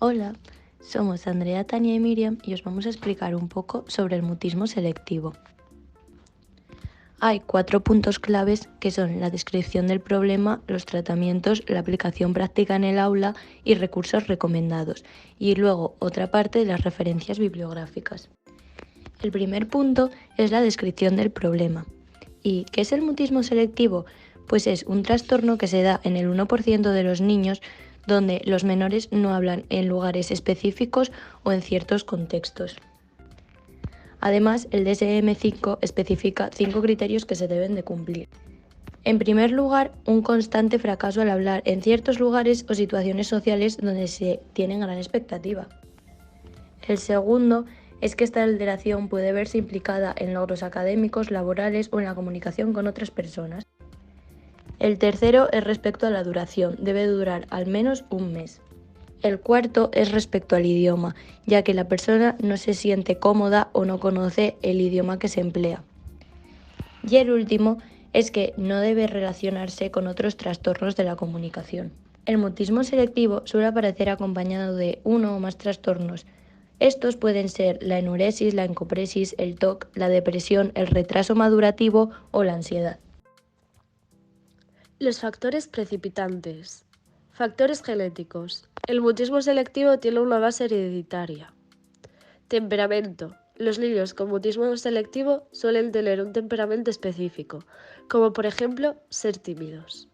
Hola, somos Andrea, Tania y Miriam y os vamos a explicar un poco sobre el mutismo selectivo. Hay 4 puntos claves que son la descripción del problema, los tratamientos, la aplicación práctica en el aula y recursos recomendados, y luego otra parte de las referencias bibliográficas. El primer punto es la descripción del problema. ¿Y qué es el mutismo selectivo? Pues es un trastorno que se da en el 1% de los niños donde los menores no hablan en lugares específicos o en ciertos contextos. Además, el DSM-5 especifica 5 criterios que se deben de cumplir. En primer lugar, un constante fracaso al hablar en ciertos lugares o situaciones sociales donde se tiene gran expectativa. El segundo es que esta alteración puede verse implicada en logros académicos, laborales o en la comunicación con otras personas. El tercero es respecto a la duración, debe durar al menos un mes. El cuarto es respecto al idioma, ya que la persona no se siente cómoda o no conoce el idioma que se emplea. Y el último es que no debe relacionarse con otros trastornos de la comunicación. El mutismo selectivo suele aparecer acompañado de uno o más trastornos. Estos pueden ser la enuresis, la encopresis, el TOC, la depresión, el retraso madurativo o la ansiedad. Los factores precipitantes. Factores genéticos. El mutismo selectivo tiene una base hereditaria. Temperamento. Los niños con mutismo selectivo suelen tener un temperamento específico, como por ejemplo ser tímidos.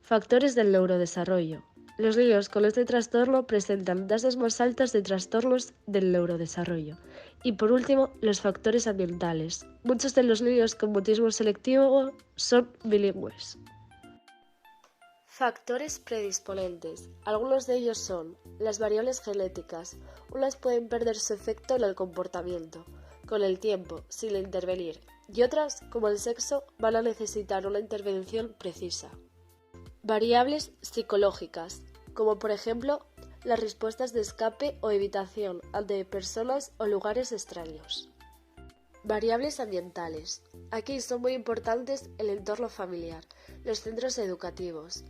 Factores del neurodesarrollo. Los niños con este trastorno presentan tasas más altas de trastornos del neurodesarrollo. Y por último, los factores ambientales. Muchos de los niños con mutismo selectivo son bilingües. Factores predisponentes. Algunos de ellos son las variables genéticas. Unas pueden perder su efecto en el comportamiento, con el tiempo, sin intervenir, y otras, como el sexo, van a necesitar una intervención precisa. Variables psicológicas, como por ejemplo las respuestas de escape o evitación ante personas o lugares extraños. Variables ambientales. Aquí son muy importantes el entorno familiar, los centros educativos,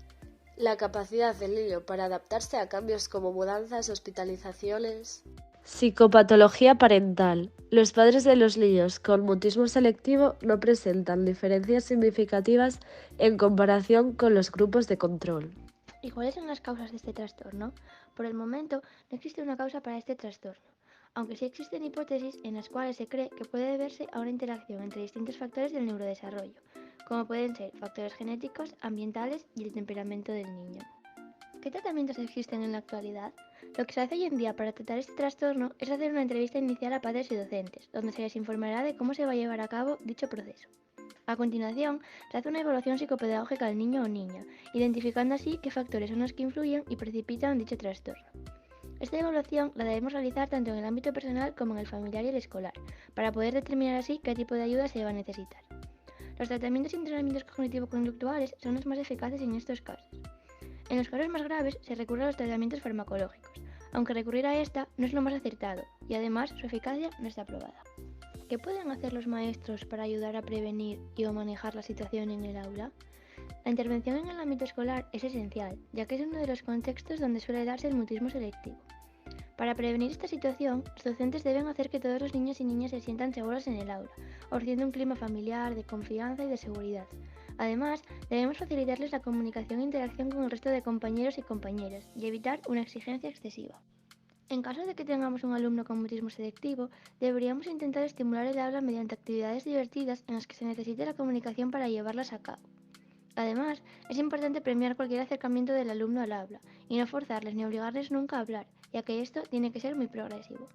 la capacidad del niño para adaptarse a cambios como mudanzas, hospitalizaciones. Psicopatología parental. Los padres de los niños con mutismo selectivo no presentan diferencias significativas en comparación con los grupos de control. ¿Y cuáles son las causas de este trastorno? Por el momento, no existe una causa para este trastorno, aunque sí existen hipótesis en las cuales se cree que puede deberse a una interacción entre distintos factores del neurodesarrollo, como pueden ser factores genéticos, ambientales y el temperamento del niño. ¿Qué tratamientos existen en la actualidad? Lo que se hace hoy en día para tratar este trastorno es hacer una entrevista inicial a padres y docentes, donde se les informará de cómo se va a llevar a cabo dicho proceso. A continuación, se hace una evaluación psicopedagógica al niño o niña, identificando así qué factores son los que influyen y precipitan dicho trastorno. Esta evaluación la debemos realizar tanto en el ámbito personal como en el familiar y el escolar, para poder determinar así qué tipo de ayuda se va a necesitar. Los tratamientos y entrenamientos cognitivo-conductuales son los más eficaces en estos casos. En los casos más graves se recurre a los tratamientos farmacológicos, aunque recurrir a esta no es lo más acertado y además su eficacia no está probada. ¿Qué pueden hacer los maestros para ayudar a prevenir y o manejar la situación en el aula? La intervención en el ámbito escolar es esencial, ya que es uno de los contextos donde suele darse el mutismo selectivo. Para prevenir esta situación, los docentes deben hacer que todos los niños y niñas se sientan seguros en el aula, ofreciendo un clima familiar, de confianza y de seguridad. Además, debemos facilitarles la comunicación e interacción con el resto de compañeros y compañeras y evitar una exigencia excesiva. En caso de que tengamos un alumno con mutismo selectivo, deberíamos intentar estimular el habla mediante actividades divertidas en las que se necesite la comunicación para llevarlas a cabo. Además, es importante premiar cualquier acercamiento del alumno al habla y no forzarles ni obligarles nunca a hablar, ya que esto tiene que ser muy progresivo.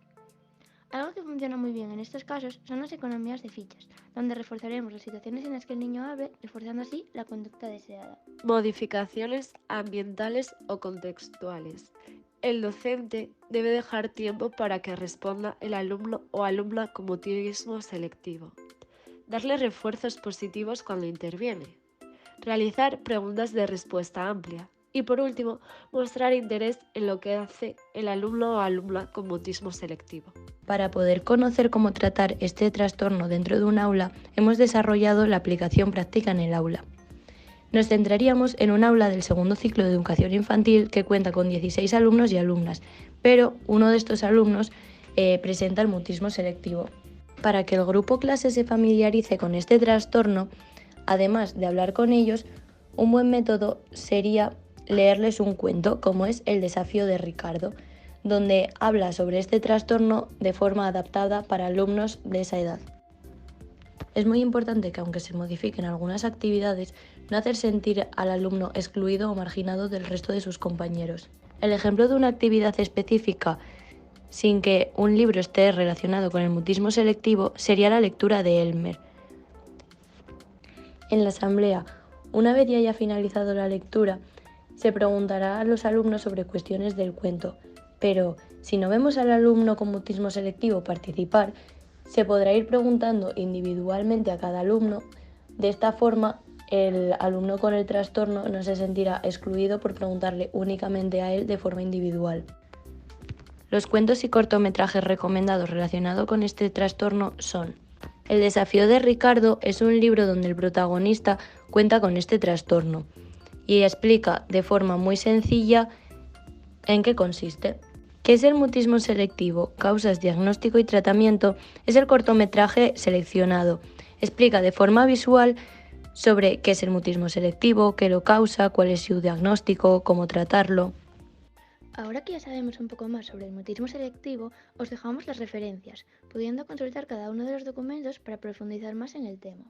Algo que funciona muy bien en estos casos son las economías de fichas, donde reforzaremos las situaciones en las que el niño hable, reforzando así la conducta deseada. Modificaciones ambientales o contextuales. El docente debe dejar tiempo para que responda el alumno o alumna con mutismo selectivo. Darle refuerzos positivos cuando interviene. Realizar preguntas de respuesta amplia. Y por último, mostrar interés en lo que hace el alumno o alumna con mutismo selectivo. Para poder conocer cómo tratar este trastorno dentro de un aula, hemos desarrollado la aplicación práctica en el aula. Nos centraríamos en un aula del segundo ciclo de educación infantil que cuenta con 16 alumnos y alumnas, pero uno de estos alumnos presenta el mutismo selectivo. Para que el grupo clase se familiarice con este trastorno, además de hablar con ellos, un buen método sería leerles un cuento, como es El desafío de Ricardo, donde habla sobre este trastorno de forma adaptada para alumnos de esa edad. Es muy importante que, aunque se modifiquen algunas actividades, no hacer sentir al alumno excluido o marginado del resto de sus compañeros. El ejemplo de una actividad específica sin que un libro esté relacionado con el mutismo selectivo sería la lectura de Elmer. En la asamblea, una vez ya haya finalizado la lectura, se preguntará a los alumnos sobre cuestiones del cuento, pero si no vemos al alumno con mutismo selectivo participar, se podrá ir preguntando individualmente a cada alumno. De esta forma, el alumno con el trastorno no se sentirá excluido por preguntarle únicamente a él de forma individual. Los cuentos y cortometrajes recomendados relacionados con este trastorno son: El desafío de Ricardo es un libro donde el protagonista cuenta con este trastorno y explica de forma muy sencilla en qué consiste. ¿Qué es el mutismo selectivo? Causas, diagnóstico y tratamiento es el cortometraje seleccionado. Explica de forma visual sobre qué es el mutismo selectivo, qué lo causa, cuál es su diagnóstico, cómo tratarlo. Ahora que ya sabemos un poco más sobre el mutismo selectivo, os dejamos las referencias, pudiendo consultar cada uno de los documentos para profundizar más en el tema.